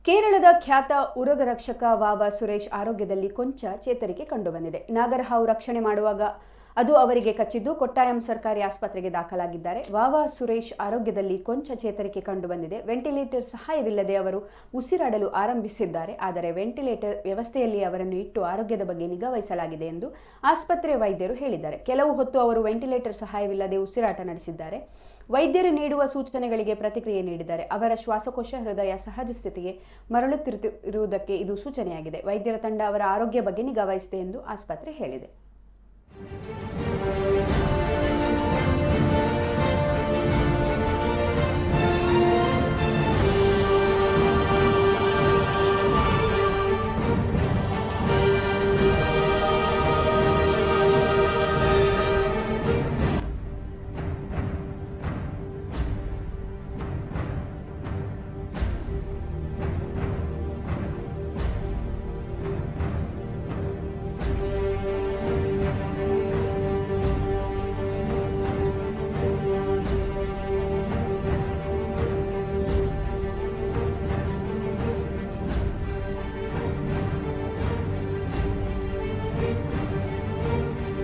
ಕೇರಳದ ಖ್ಯಾತ ಉರಗರಕ್ಷಕ ವಾವ ಸುರೇಶ್ ಆರೋಗ್ಯದಲ್ಲಿ ಕೊಂಚ ಚೇತರಿಕೆ ಕಂಡುಬಂದಿದೆ. ನಾಗರಹಾವು ರಕ್ಷಣೆ ಮಾಡುವಾಗ ಅದು ಅವರಿಗೆ ಕಚ್ಚಿದ್ದು ಕೊಟ್ಟಾಯಂ ಸರ್ಕಾರಿ ಆಸ್ಪತ್ರೆಗೆ ದಾಖಲಾಗಿದ್ದಾರೆ. ವಾವ ಸುರೇಶ್ ಆರೋಗ್ಯದಲ್ಲಿ ಕೊಂಚ ಚೇತರಿಕೆ ಕಂಡುಬಂದಿದೆ. ವೆಂಟಿಲೇಟರ್ ಸಹಾಯವಿಲ್ಲದೆ ಅವರು ಉಸಿರಾಡಲು ಆರಂಭಿಸಿದ್ದಾರೆ. ಆದರೆ ವೆಂಟಿಲೇಟರ್ ವ್ಯವಸ್ಥೆಯಲ್ಲಿ ಅವರನ್ನು ಇಟ್ಟು ಆರೋಗ್ಯದ ಬಗ್ಗೆ ನಿಗಾ ವಹಿಸಲಾಗಿದೆ ಎಂದು ಆಸ್ಪತ್ರೆ ವೈದ್ಯರು ಹೇಳಿದ್ದಾರೆ. ಕೆಲವು ಹೊತ್ತು ಅವರು ವೆಂಟಿಲೇಟರ್ ಸಹಾಯವಿಲ್ಲದೆ ಉಸಿರಾಟ ನಡೆಸಿದ್ದಾರೆ. ವೈದ್ಯರು ನೀಡುವ ಸೂಚನೆಗಳಿಗೆ ಪ್ರತಿಕ್ರಿಯೆ ನೀಡಿದ್ದಾರೆ. ಅವರ ಶ್ವಾಸಕೋಶ ಹೃದಯ ಸಹಜ ಸ್ಥಿತಿಗೆ ಮರಳುತ್ತಿರುವುದಕ್ಕೆ ಇದು ಸೂಚನೆಯಾಗಿದೆ. ವೈದ್ಯರ ತಂಡ ಅವರ ಆರೋಗ್ಯ ಬಗ್ಗೆ ನಿಗಾ ವಹಿಸಿದೆ ಎಂದು ಆಸ್ಪತ್ರೆ ಹೇಳಿದೆ.